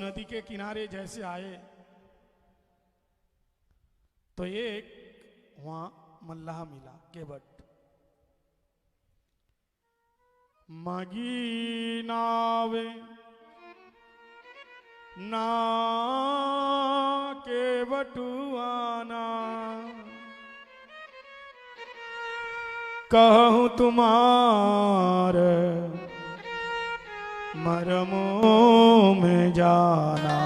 नदी के किनारे जैसे आए तो एक वहां मल्लाह मिला, केवट। मागी नावे ना केवटुआना, कहूँ तुम्हारे मरमों में जाना।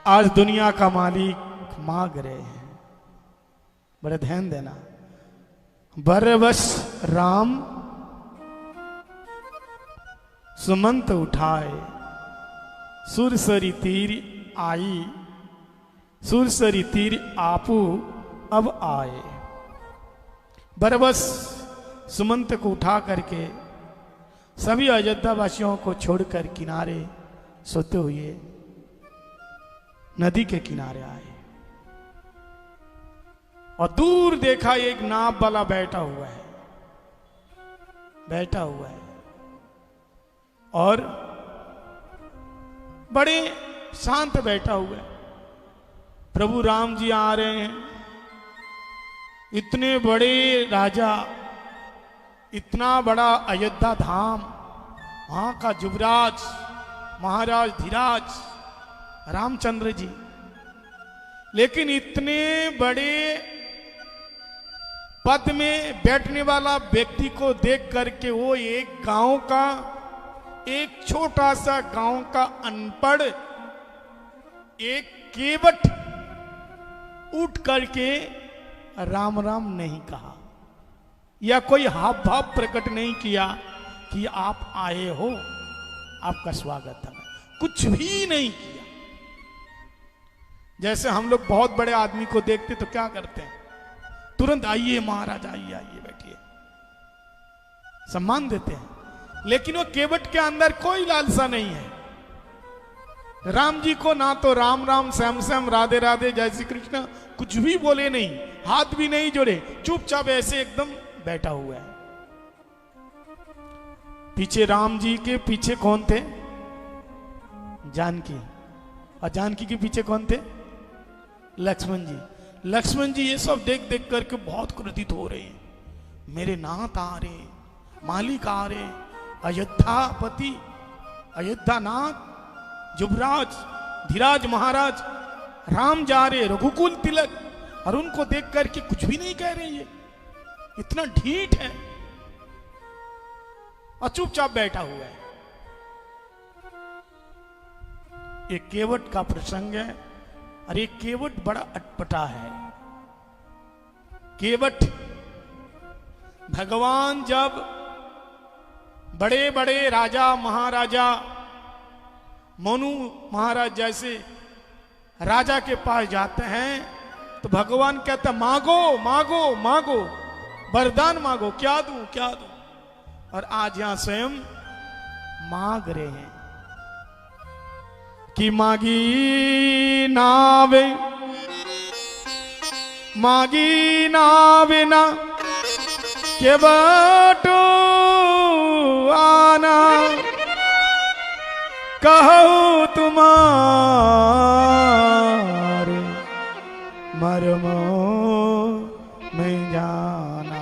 आज दुनिया का मालिक मांग रहे हैं, बड़े ध्यान देना। बरबस राम सुमंत उठाए, सुरसरी तीर आई, सुरसरी तीर आपू अब आए। बरबस सुमंत को उठा करके सभी अयोध्या वासियों को छोड़कर किनारे सोते हुए नदी के किनारे आए और दूर देखा एक नाव वाला बैठा हुआ है, बैठा हुआ है और बड़े शांत बैठा हुआ है। प्रभु राम जी आ रहे हैं, इतने बड़े राजा, इतना बड़ा अयोध्या धाम, वहां का युवराज महाराज धीराज रामचंद्र जी, लेकिन इतने बड़े पद में बैठने वाला व्यक्ति को देख करके वो एक गांव का, एक छोटा सा गांव का अनपढ़ एक केवट उठ करके राम राम नहीं कहा या कोई हाव भाव प्रकट नहीं किया कि आप आए हो, आपका स्वागत है, कुछ भी नहीं किया। जैसे हम लोग बहुत बड़े आदमी को देखते तो क्या करते हैं, तुरंत आइए महाराज, आइए आइए बैठिए, सम्मान देते हैं। लेकिन वो केवट के अंदर कोई लालसा नहीं है। राम जी को ना तो राम राम श्याम श्याम राधे राधे जय श्री कृष्ण कुछ भी बोले नहीं, हाथ भी नहीं जोड़े, चुपचाप ऐसे एकदम बैठा हुआ है। पीछे राम जी के पीछे कौन थे? जानकी। और जानकी के पीछे कौन थे? लक्ष्मण जी। लक्ष्मण जी ये सब देख देख करके बहुत क्रोधित हो रहे हैं, मेरे नाथ आ रहे, मालिक आ रहे, अयोध्यापति, अयोध्या नाथ, युवराज धीराज महाराज राम जा रहे, रघुकुल तिलक, और उनको देख करके कुछ भी नहीं कह रहे, ये इतना ढीठ है और चुपचाप बैठा हुआ है। एक केवट का प्रसंग है, और एक केवट बड़ा अटपटा है। केवट भगवान जब बड़े बड़े राजा महाराजा, मनु महाराज जैसे राजा के पास जाते हैं तो भगवान कहता मांगो मांगो मांगो, वरदान मांगो, क्या दूं क्या दूं। और आज यहां स्वयं मांग रहे हैं कि मागी नावे, मागी नावे ना केवटो आना, कहूँ तुम्हारे मरमों में जाना।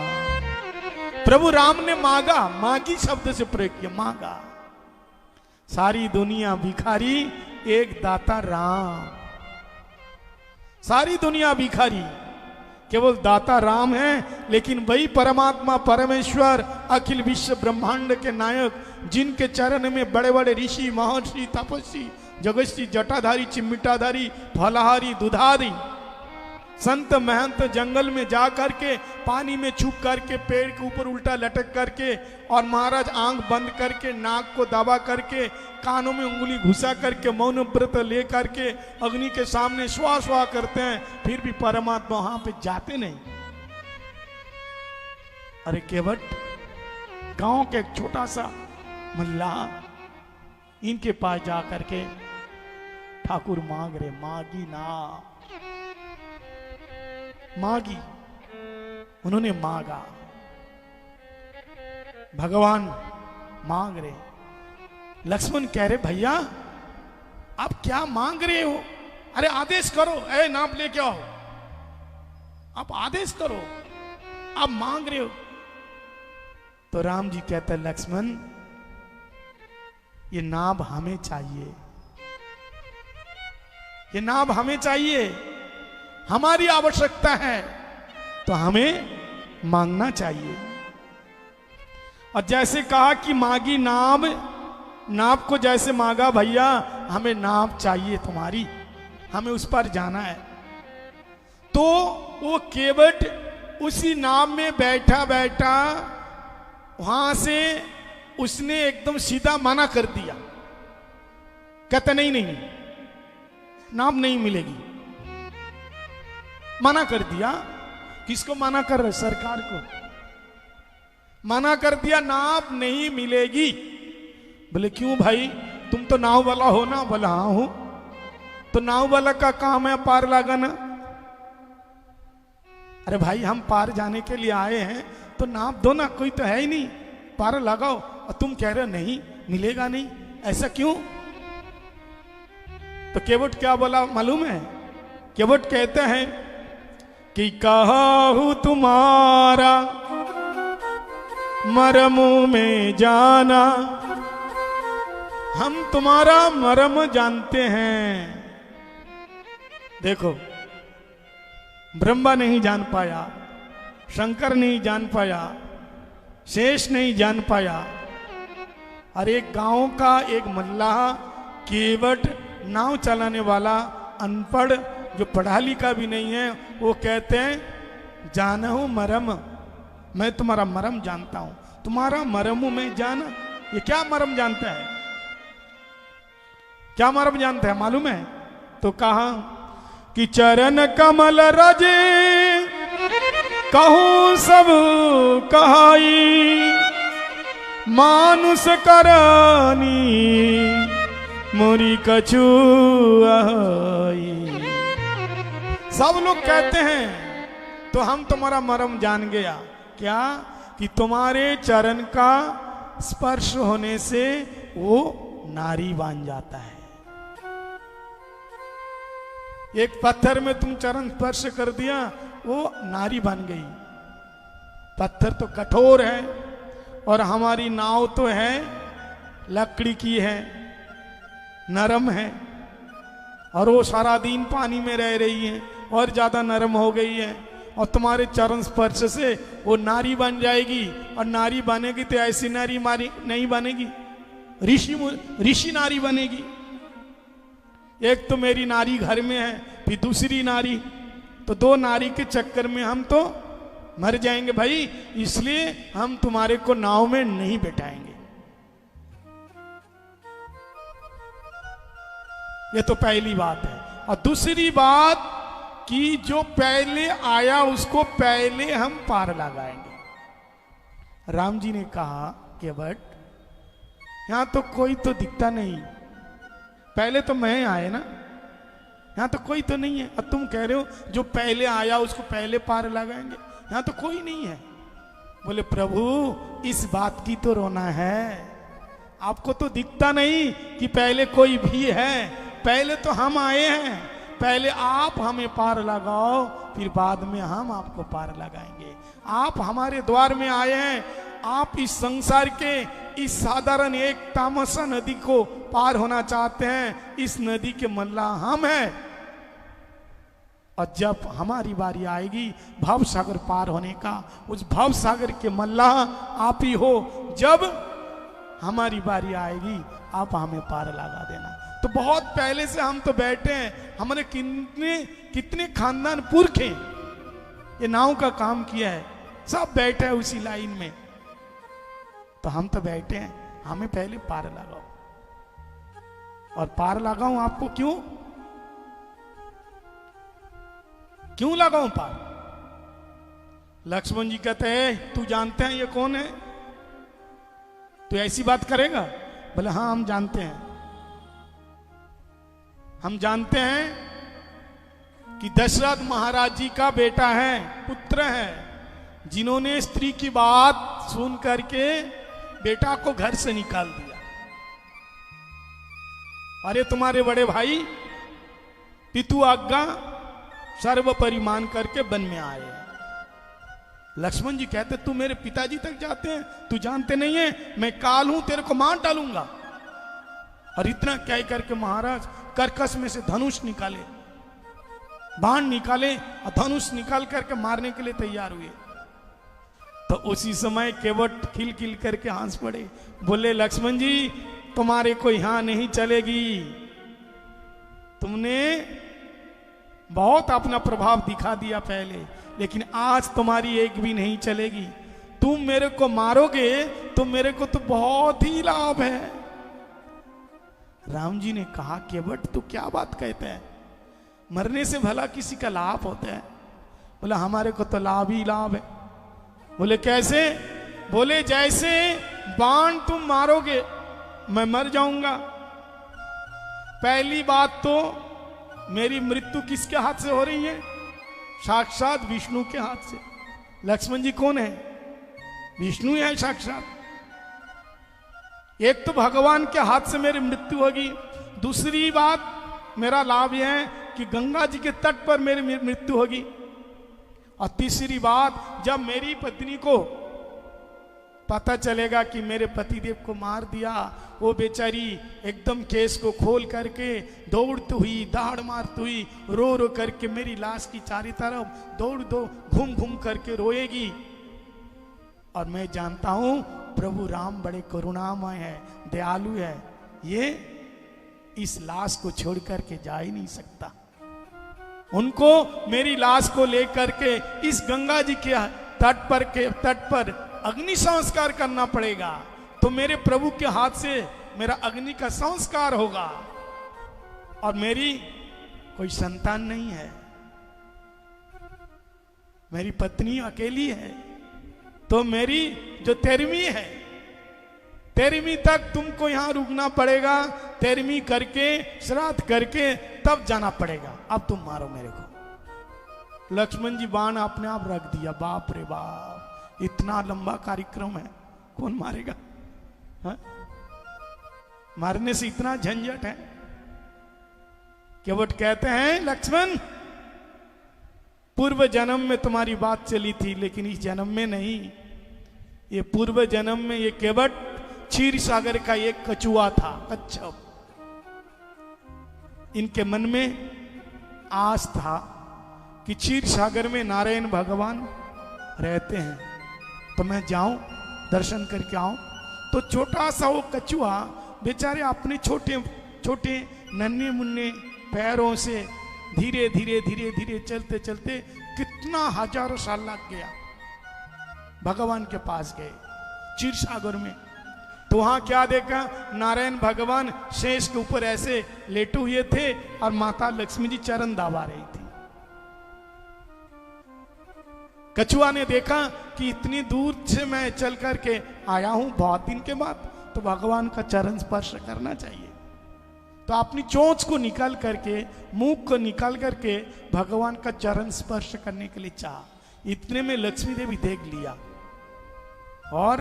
प्रभु राम ने मांगा, मागी शब्द से प्रयोग किया, मांगा। सारी दुनिया भिखारी, एक दाता राम। सारी दुनिया भिखारी, केवल दाता राम है। लेकिन वही परमात्मा परमेश्वर अखिल विश्व ब्रह्मांड के नायक, जिनके चरण में बड़े बड़े ऋषि महर्षि तपस्वी जगस्वी जटाधारी चिमटाधारी फलाहारी दुधारी संत महंत जंगल में जा करके पानी में छुप करके पेड़ के ऊपर उल्टा लटक करके और महाराज आंख बंद करके नाक को दबा करके कानों में उंगली घुसा करके मौन व्रत ले करके अग्नि के सामने स्वा स्वा करते हैं, फिर भी परमात्मा वहां पे जाते नहीं। अरे केवट गांव के एक छोटा सा मल्लाह, इनके पास जा करके ठाकुर मांग रहे, मागी ना, मांगी, उन्होंने मांगा, भगवान मांग रहे। लक्ष्मण कह रहे भैया आप क्या मांग रहे हो? अरे आदेश करो, ए नाप लेके आओ, आप आदेश करो, आप मांग रहे हो। तो राम जी कहते लक्ष्मण ये नाभ हमें चाहिए, ये नाभ हमें चाहिए, हमारी आवश्यकता है, तो हमें मांगना चाहिए। और जैसे कहा कि मांगी नाभ, नाभ को जैसे मांगा भैया हमें नाभ चाहिए तुम्हारी, हमें उस पर जाना है। तो वो केवट उसी नाव में बैठा बैठा वहां से उसने एकदम सीधा मना कर दिया, कहता नहीं नहीं नाव नहीं मिलेगी, मना कर दिया। किसको मना कर रहे? सरकार को मना कर दिया, नाव नहीं मिलेगी। बोले क्यों भाई, तुम तो नाव वाला हो ना? बोला हाँ हूं। तो नाव वाला का काम है पार लगाना। अरे भाई हम पार जाने के लिए आए हैं तो नाव दो ना, कोई तो है ही नहीं, पार लगाओ। और तुम कह रहे हो नहीं मिलेगा नहीं, ऐसा क्यों? तो केवट क्या बोला मालूम है? केवट कहते हैं कि कहूं तुम्हारा मरमु में जाना, हम तुम्हारा मरम जानते हैं। देखो ब्रह्मा नहीं जान पाया, शंकर नहीं जान पाया, शेष नहीं जान पाया, और एक गांव का एक मल्लाह केवट नाव चलाने वाला अनपढ़ जो पढ़ा लिखा भी नहीं है, वो कहते हैं जानहु मरम, मैं तुम्हारा मरम जानता हूं, तुम्हारा मरमु में जाना। ये क्या मरम जानता है? क्या मरम जानता है मालूम है? तो कहा कि चरण कमल रजे कहूं सब कहाई, मानुष करनी मोरी कछु आई। सब लोग कहते हैं तो हम तुम्हारा मरम जान गया। क्या? कि तुम्हारे चरण का स्पर्श होने से वो नारी बन जाता है। एक पत्थर में तुम चरण स्पर्श कर दिया, वो नारी बन गई। पत्थर तो कठोर है और हमारी नाव तो है लकड़ी की है, नरम है, और वो सारा दिन पानी में रह रही है और ज्यादा नरम हो गई है। और तुम्हारे चरण स्पर्श से वो नारी बन जाएगी, और नारी बनेगी तो ऐसी नारी मारी नहीं बनेगी, ऋषि नारी बनेगी। एक तो मेरी नारी घर में है, फिर दूसरी नारी, तो दो नारी के चक्कर में हम तो मर जाएंगे भाई, इसलिए हम तुम्हारे को नाव में नहीं बैठाएंगे। ये तो पहली बात है। और दूसरी बात कि जो पहले आया उसको पहले हम पार लगाएंगे। राम जी ने कहा कि बट यहां तो कोई तो दिखता नहीं, पहले तो मैं आए ना, यहां तो कोई तो नहीं है, और तुम कह रहे हो जो पहले आया उसको पहले पार लगाएंगे, यहां तो कोई नहीं है। बोले प्रभु इस बात की तो रोना है, आपको तो दिखता नहीं कि पहले कोई भी है, पहले तो हम आए हैं, पहले आप हमें पार लगाओ, फिर बाद में हम आपको पार लगाएंगे। आप हमारे द्वार में आए हैं, आप इस संसार के इस साधारण एक तामसा नदी को पार होना चाहते हैं, इस नदी के मल्लाह हम हैं। और जब हमारी बारी आएगी भव सागर पार होने का, उस भव सागर के मल्लाह आप ही हो। जब हमारी बारी आएगी आप हमें पार लगा देना। तो बहुत पहले से हम तो बैठे हैं, हमारे कितने कितने खानदान पुरख हैं ये नाव का काम किया है, सब बैठे हैं उसी लाइन में, तो हम तो बैठे हैं, हमें पहले पार लगाओ। और पार लगाऊं आपको क्यों क्यों लगाऊं पार? लक्ष्मण जी कहते हैं तू जानते हैं ये कौन है? तू ऐसी बात करेगा? बोले हाँ हम जानते हैं, हम जानते हैं कि दशरथ महाराज जी का बेटा है, पुत्र है, जिन्होंने स्त्री की बात सुन करके बेटा को घर से निकाल दिया। अरे तुम्हारे बड़े भाई पितु आज्ञा सर्वपरि मान करके वन में आए। लक्ष्मण जी कहते तू मेरे पिताजी तक जाते हैं, तू जानते नहीं है मैं काल हूं, तेरे को मार डालूंगा। और इतना क्या करके महाराज कर्कश में से धनुष निकाले, बाण निकाले और धनुष निकाल करके मारने के लिए तैयार हुए। तो उसी समय केवट खिल खिल करके हंस पड़े, बोले लक्ष्मण जी तुम्हारे को यहां नहीं चलेगी, तुमने बहुत अपना प्रभाव दिखा दिया पहले, लेकिन आज तुम्हारी एक भी नहीं चलेगी। तुम मेरे को मारोगे तो मेरे को तो बहुत ही लाभ है। राम जी ने कहा केवट तू क्या बात कहते हैं, मरने से भला किसी का लाभ होता है? बोला हमारे को तो लाभ ही लाभ है। बोले कैसे? बोले जैसे बाण तुम मारोगे मैं मर जाऊंगा। पहली बात तो मेरी मृत्यु किसके हाथ से हो रही है? साक्षात विष्णु के हाथ से। लक्ष्मण जी कौन है? विष्णु है साक्षात। एक तो भगवान के हाथ से मेरी मृत्यु होगी, दूसरी बात मेरा लाभ यह है कि गंगा जी के तट पर मेरी मृत्यु होगी, और तीसरी बात जब मेरी पत्नी को पता चलेगा कि मेरे पतिदेव को मार दिया, वो बेचारी एकदम केस को खोल करके दौड़ती हुई दहाड़ मारती हुई रो रो करके मेरी लाश की चारों तरफ दौड़ घूम घूम करके रोएगी। और मैं जानता हूं प्रभु राम बड़े करुणामय है, दयालु है, ये इस लाश को छोड़ करके जा ही नहीं सकता। उनको मेरी लाश को लेकर के इस गंगा जी के तट पर अग्नि संस्कार करना पड़ेगा, तो मेरे प्रभु के हाथ से मेरा अग्नि का संस्कार होगा। और मेरी कोई संतान नहीं है, मेरी पत्नी अकेली है, तो मेरी जो 13वीं है, 13वीं तक तुमको यहां रुकना पड़ेगा। 13वीं करके श्राद्ध करके तब जाना पड़ेगा। अब तुम मारो मेरे को। लक्ष्मण जी बाण अपने आप रख दिया। बाप रे बाप, इतना लंबा कार्यक्रम है, कौन मारेगा? हा? मारने से इतना झंझट है। केवट कहते हैं लक्ष्मण पूर्व जन्म में तुम्हारी बात चली थी, लेकिन इस जन्म में नहीं। ये पूर्व जन्म में ये केवट क्षीर सागर का एक कछुआ था, कच्छप। इनके मन में आस था कि क्षीर सागर में नारायण भगवान रहते हैं, तो मैं जाऊं दर्शन करके आऊं। तो छोटा सा वो कछुआ बेचारे अपने छोटे छोटे नन्हे मुन्ने पैरों से धीरे धीरे धीरे धीरे चलते चलते कितना हजारों साल लग गया। भगवान के पास गए क्षीर सागर में, तो वहां क्या देखा? नारायण भगवान शेष के ऊपर ऐसे लेटे हुए थे और माता लक्ष्मी जी चरण दबा रही थी। कछुआ ने देखा कि इतनी दूर से मैं चल करके आया हूं बहुत दिन के बाद, तो भगवान का चरण स्पर्श करना चाहिए। तो अपनी चोंच को निकाल करके, मुंह को निकाल करके भगवान का चरण स्पर्श करने के लिए चाहा। इतने में लक्ष्मी देवी देख लिया और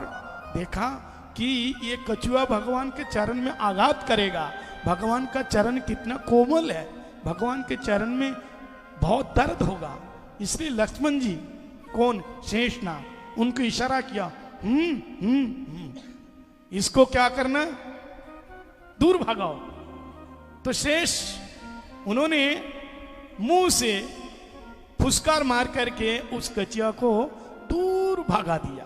देखा कि ये कछुआ भगवान के चरण में आघात करेगा। भगवान का चरण कितना कोमल है, भगवान के चरण में बहुत दर्द होगा। इसलिए लक्ष्मण जी, कौन? शेषनाग, उनको इशारा किया, इसको क्या करना, दूर भगाओ। तो शेष उन्होंने मुंह से फुसकार मार करके उस कछुआ को दूर भगा दिया।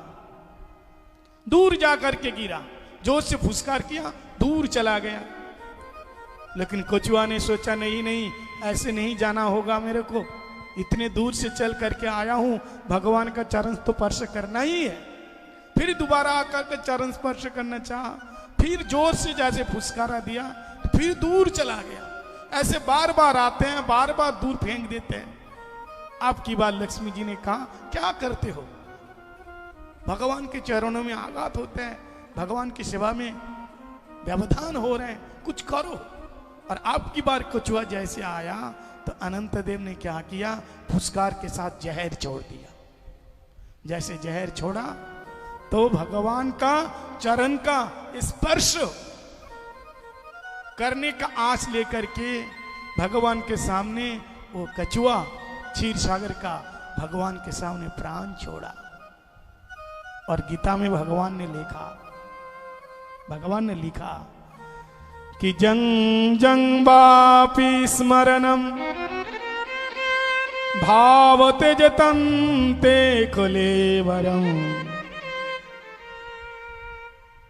दूर जाकर के गिरा, जोर से फुसकार किया, दूर चला गया। लेकिन कछुआ ने सोचा नहीं नहीं, ऐसे नहीं जाना होगा मेरे को, इतने दूर से चल करके आया हूं, भगवान का चरण तो स्पर्श करना ही है। फिर दोबारा आकर के चरण स्पर्श करना चाहा, फिर जोर से जैसे फुसकारा दिया, फिर दूर चला गया। ऐसे बार बार आते हैं, बार बार दूर फेंक देते हैं। अब की बार लक्ष्मी जी ने कहा क्या करते हो? भगवान के चरणों में आघात होते हैं, भगवान की सेवा में व्यवधान हो रहे हैं, कुछ करो। और अब की बार कछुआ जैसे आया तो अनंत देव ने क्या किया? फुसकार के साथ जहर छोड़ दिया। जैसे जहर छोड़ा तो भगवान का चरण का स्पर्श करने का आस लेकर के भगवान के सामने वो कछुआ क्षीर सागर का भगवान के सामने प्राण छोड़ा। और गीता में भगवान ने लिखा कि जंग जंग वापि स्मरणम भावते जतम ते कुलेवरम।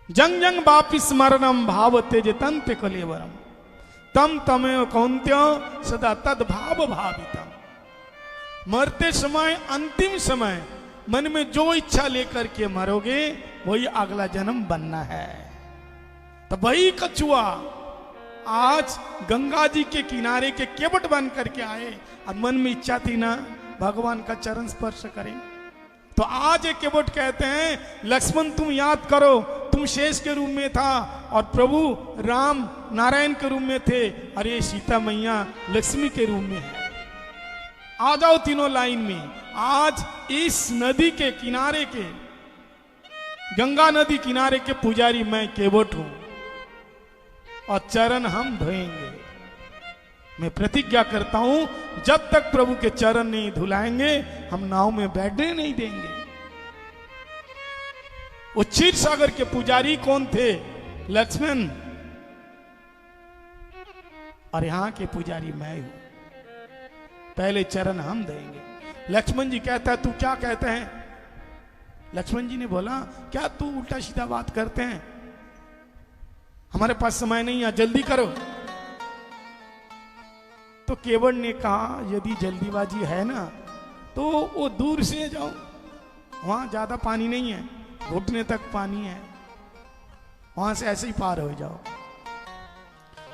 जंग जंग वापि स्मरणम भावते जतम ते कुलेवरम तम तमेव कौन्त्य सदा तद भाव भावितम। मरते समय, अंतिम समय मन में जो इच्छा लेकर के मरोगे वही अगला जन्म बनना है। तो वही कछुआ आज गंगा जी के किनारे के केवट बन करके आए और मन में इच्छा थी ना भगवान का चरण स्पर्श करें। तो आज एक केवट कहते हैं लक्ष्मण तुम याद करो, तुम शेष के रूप में था और प्रभु राम नारायण के रूप में थे, और ये सीता मैया लक्ष्मी के रूप में है। आ जाओ तीनों लाइन में। आज इस नदी के किनारे के, गंगा नदी किनारे के पुजारी मैं केवट हूं और चरण हम धोएंगे। मैं प्रतिज्ञा करता हूं जब तक प्रभु के चरण नहीं धुलाएंगे हम नाव में बैठने नहीं देंगे। वो क्षीर सागर के पुजारी कौन थे? लक्ष्मण। और यहां के पुजारी मैं हूं। पहले चरण हम देंगे। लक्ष्मण जी कहता है तू क्या कहते हैं? लक्ष्मण जी ने बोला क्या तू उल्टा सीधा बात करते हैं, हमारे पास समय नहीं है, जल्दी करो। तो केवट ने कहा यदि जल्दीबाजी है ना तो वो दूर से जाओ, वहां ज्यादा पानी नहीं है, घुटने तक पानी है, वहां से ऐसे ही पार हो जाओ।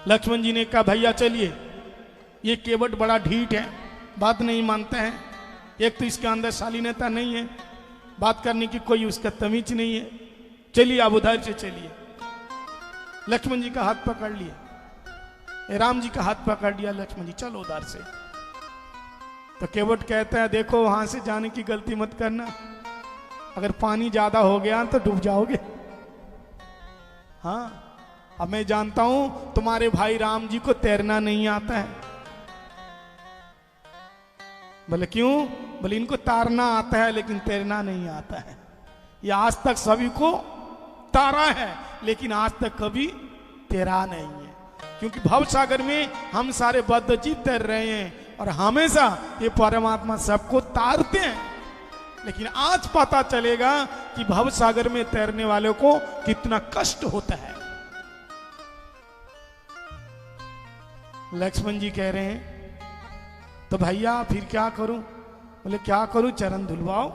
लक्ष्मण जी ने कहा भैया चलिए, ये केवट बड़ा ढीठ है, बात नहीं मानते हैं। एक तो इसके अंदर शालीनता नहीं है, बात करने की कोई उसका तमीज नहीं है, चलिए आप उधर से चलिए। लक्ष्मण जी का हाथ पकड़ लिया, राम जी का हाथ पकड़ लिया, लक्ष्मण जी चलो उधर से। तो केवट कहता है देखो वहां से जाने की गलती मत करना, अगर पानी ज्यादा हो गया तो डूब जाओगे। हाँ अब मैं जानता हूं तुम्हारे भाई राम जी को तैरना नहीं आता है। बोले क्यों? बोले इनको तारना आता है लेकिन तैरना नहीं आता है। ये आज तक सभी को तारा है लेकिन आज तक कभी तैरा नहीं है, क्योंकि भव सागर में हम सारे बद्धजीव तैर रहे हैं और हमेशा ये परमात्मा सबको तारते हैं। लेकिन आज पता चलेगा कि भव सागर में तैरने वालों को कितना कष्ट होता है। लक्ष्मण जी कह रहे हैं तो भैया फिर क्या करूं? बोले क्या करूं? चरण धुलवाओ।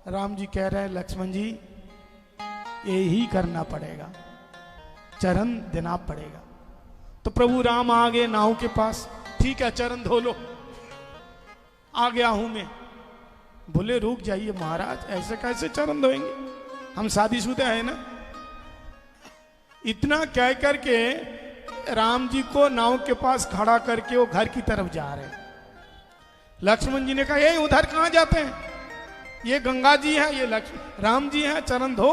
राम जी कह रहे हैं लक्ष्मण जी यही करना पड़ेगा, चरण देना पड़ेगा। तो प्रभु राम आ गए नाव के पास, ठीक है चरण धो लो, आ गया हूं मैं। बोले रुक जाइए महाराज, ऐसे कैसे चरण धोएंगे, हम शादीशुदा है ना। इतना कह करके राम जी को नाव के पास खड़ा करके वो घर की तरफ जा रहे हैं। लक्ष्मण जी ने कहा ये उधर कहां जाते हैं, ये गंगा जी है, ये राम जी है, चरण धो।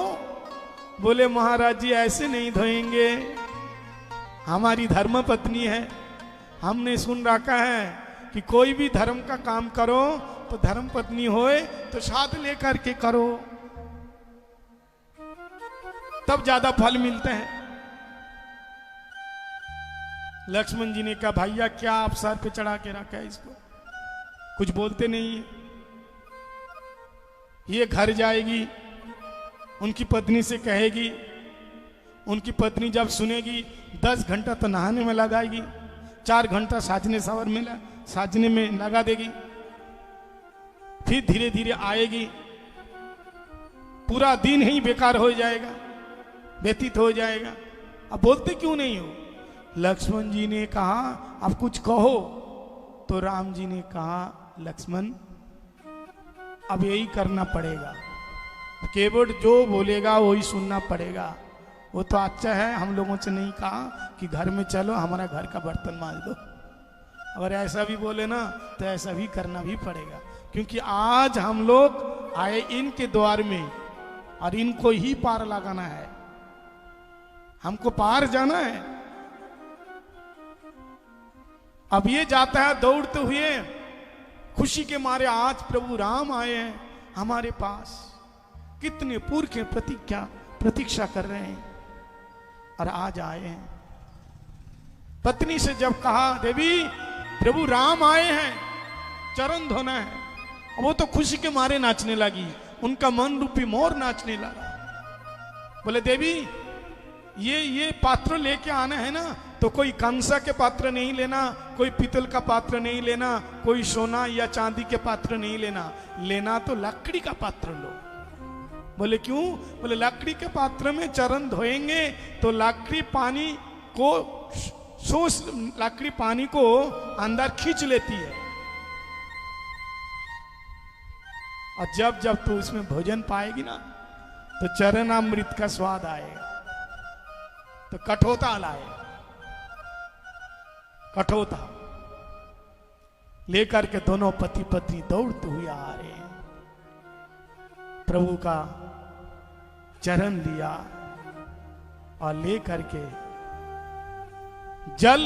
बोले महाराज जी ऐसे नहीं धोएंगे, हमारी धर्म पत्नी है, हमने सुन रखा है कि कोई भी धर्म का काम करो तो धर्म पत्नी होए तो साथ लेकर के करो, तब ज्यादा फल मिलते हैं। लक्ष्मण जी ने कहा भैया क्या आप सर पे चढ़ा के रखा है इसको, कुछ बोलते नहीं है। ये घर जाएगी, उनकी पत्नी से कहेगी, उनकी पत्नी जब सुनेगी 10 घंटा तो नहाने में लगाएगी, 4 घंटा साजने में लगा देगी, फिर धीरे धीरे आएगी, पूरा दिन ही बेकार हो जाएगा, व्यतीत हो जाएगा। अब बोलते क्यों नहीं हो? लक्ष्मण जी ने कहा अब कुछ कहो। तो राम जी ने कहा लक्ष्मण अब यही करना पड़ेगा, केवट जो बोलेगा वही सुनना पड़ेगा। वो तो अच्छा है हम लोगों से नहीं कहा कि घर में चलो हमारा घर का बर्तन मांज दो, अगर ऐसा भी बोले ना तो ऐसा भी करना भी पड़ेगा, क्योंकि आज हम लोग आए इनके द्वार में और इनको ही पार लगाना है, हमको पार जाना है। अब ये जाता है दौड़ते हुए, खुशी के मारे आज प्रभु राम आए हैं हमारे पास। कितने पुरखे प्रतीक्षा कर रहे हैं और आज आए हैं। पत्नी से जब कहा देवी प्रभु राम आए हैं, चरण धोना है, वो तो खुशी के मारे नाचने लगी, उनका मन रूपी मोर नाचने लगा। बोले देवी ये पात्र लेके आना है ना, तो कोई कंसा के पात्र नहीं लेना, कोई पीतल का पात्र नहीं लेना, कोई सोना या चांदी के पात्र नहीं लेना, लेना तो लकड़ी का पात्र लो। बोले क्यों? बोले लकड़ी के पात्र में चरण धोएंगे तो लकड़ी पानी को लकड़ी पानी को अंदर खींच लेती है, और जब जब तू उसमें भोजन पाएगी ना तो चरणामृत का स्वाद आएगा। तो कठोता लाए, कठोता लेकर के दोनों पति पत्नी दौड़ते हुए आ रहे हैं। प्रभु का चरण लिया और लेकर के जल,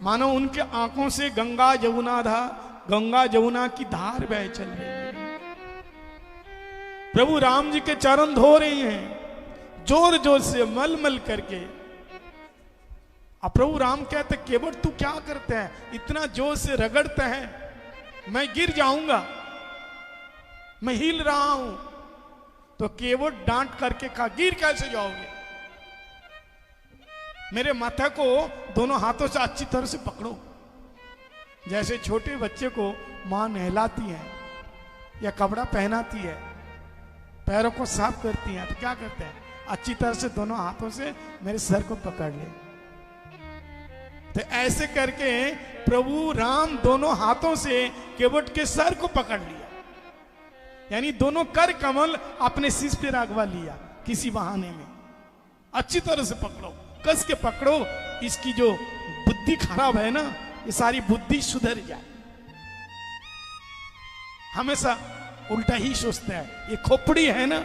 मानो उनके आंखों से गंगा जमुना की धार बह चल रही है। प्रभु राम जी के चरण धो रही हैं जोर जोर से मल मल करके। अब प्रभु राम कहते केवट तू क्या करते हैं, इतना जोर से रगड़ते हैं, मैं गिर जाऊंगा, मैं हिल रहा हूं। तो केवट डांट करके कहा गिर कैसे जाओगे, मेरे माथा को दोनों हाथों से अच्छी तरह से पकड़ो। जैसे छोटे बच्चे को मां नहलाती है या कपड़ा पहनाती है, पैरों को साफ करती है, तो क्या करते हैं, अच्छी तरह से दोनों हाथों से मेरे सर को पकड़ ले। तो ऐसे करके प्रभु राम दोनों हाथों से केवट के सर को पकड़ लिया, यानी दोनों कर कमल अपने शीश पे रखवा लिया किसी बहाने में। अच्छी तरह से पकड़ो, कस के पकड़ो, इसकी जो बुद्धि खराब है ना, ये सारी बुद्धि सुधर जाए। हमेशा उल्टा ही सोचता है, ये खोपड़ी है ना,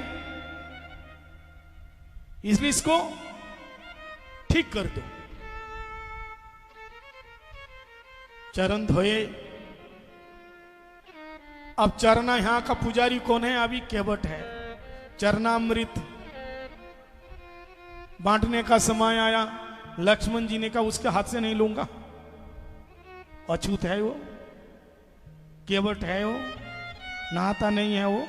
इसलिए इसको ठीक कर दो। चरण धोए। अब चरना, यहां का पुजारी कौन है? अभी केवट है। चरणामृत बांटने का समय आया, लक्ष्मण जी ने कहा उसके हाथ से नहीं लूंगा, अछूत है वो, केवट है वो, नहाता नहीं है वो।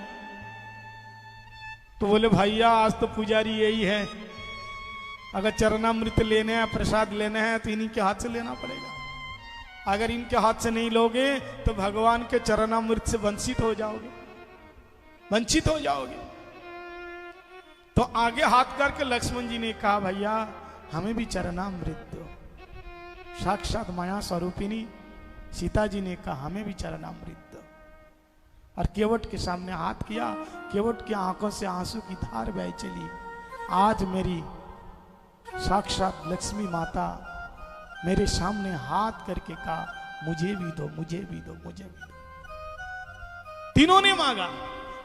तो बोले भैया आज तो पुजारी यही है, अगर चरणामृत लेने हैं, प्रसाद लेने हैं तो इन्हीं के हाथ से लेना पड़ेगा। अगर इनके हाथ से नहीं लोगे तो भगवान के चरणामृत से वंचित हो जाओगे, वंचित हो जाओगे। तो आगे हाथ करके लक्ष्मण जी ने कहा भैया हमें भी चरणामृत दो। साक्षात माया स्वरूपिणी सीता जी ने कहा हमें भी चरणामृत दो, और केवट के सामने हाथ किया। केवट की आंखों से आंसू की धार बह चली। आज मेरी साक्षात लक्ष्मी माता मेरे सामने हाथ करके कहा मुझे भी दो, मुझे भी दो, मुझे भी दो। तीनों ने मांगा,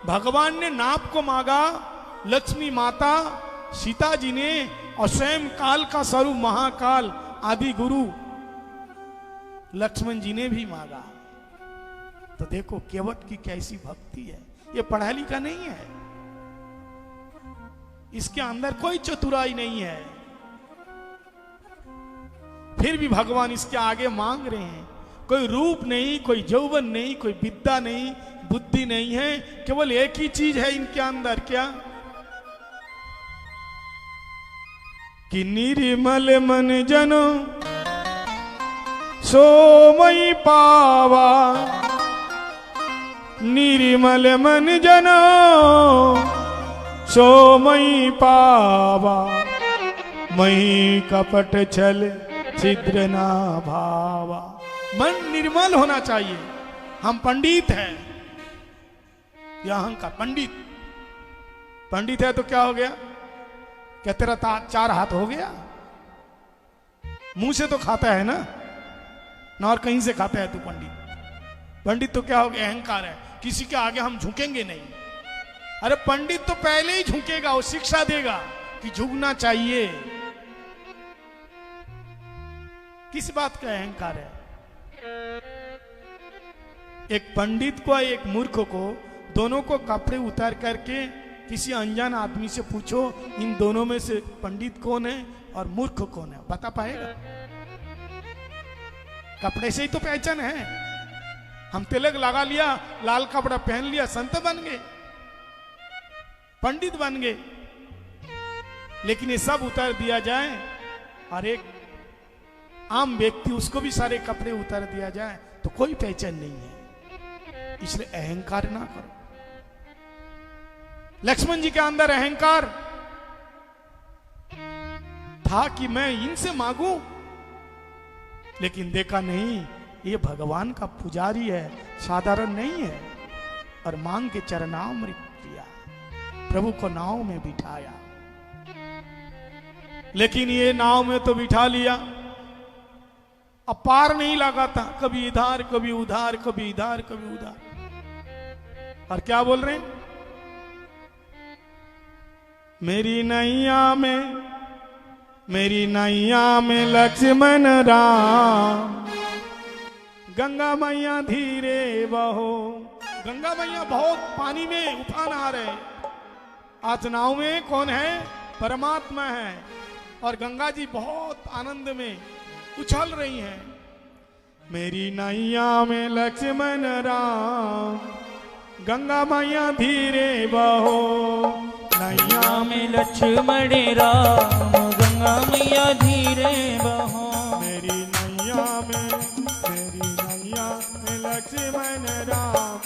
भगवान ने नाप को मांगा, लक्ष्मी माता सीता जी ने, और स्वयं काल का स्वरूप महाकाल आदि गुरु लक्ष्मण जी ने भी मांगा। तो देखो केवट की कैसी भक्ति है। ये पढ़ा लिखा नहीं है, इसके अंदर कोई चतुराई नहीं है, फिर भी भगवान इसके आगे मांग रहे हैं। कोई रूप नहीं, कोई यौवन नहीं, कोई विद्या नहीं, बुद्धि नहीं है, केवल एक ही चीज है इनके अंदर, क्या कि निर्मल मन जनो सोमई पावा, निर्मल मन जनो सोमई पावा, मई कपट छल छिद्र ना भावा। मन निर्मल होना चाहिए। हम पंडित हैं, यह अहंकार। पंडित है तो क्या हो गया? क्या तेरा चार हाथ हो गया? मुंह से तो खाता है ना और कहीं से खाता है तू पंडित तो क्या हो गया? अहंकार है, किसी के आगे हम झुकेंगे नहीं। अरे पंडित तो पहले ही झुकेगा, वो शिक्षा देगा कि झुकना चाहिए, किस बात का अहंकार है? एक पंडित को एक मूर्ख को दोनों को कपड़े उतार करके किसी अनजान आदमी से पूछो इन दोनों में से पंडित कौन है और मूर्ख कौन है, बता पाएगा? कपड़े से ही तो पहचान है। हम तिलक लगा लिया, लाल कपड़ा पहन लिया, संत बन गए, पंडित बन गए। लेकिन ये सब उतार दिया जाए और एक आम व्यक्ति उसको भी सारे कपड़े उतार दिया जाए तो कोई पहचान नहीं है। इसलिए अहंकार ना करो। लक्ष्मण जी के अंदर अहंकार था कि मैं इनसे मांगू, लेकिन देखा नहीं ये भगवान का पुजारी है, साधारण नहीं है। और मांग के चरणामृत किया, प्रभु को नाव में बिठाया। लेकिन ये नाव में तो बिठा लिया, अब पार नहीं लगा था, कभी इधर कभी उधर, कभी इधर कभी उधर। और क्या बोल रहे हैं? मेरी नैया में लक्ष्मण राम, गंगा मैया धीरे बहो। गंगा मैया बहुत पानी में उफान आ रहे। आज नाव में कौन है? परमात्मा है। और गंगा जी बहुत आनंद में उछल रही हैं। मेरी नैया में लक्ष्मण राम, गंगा मैया धीरे बहो। नैया में लक्ष्मण राम, गंगा मैया धीरे बहो। मेरी नैया में लक्ष्मण राम,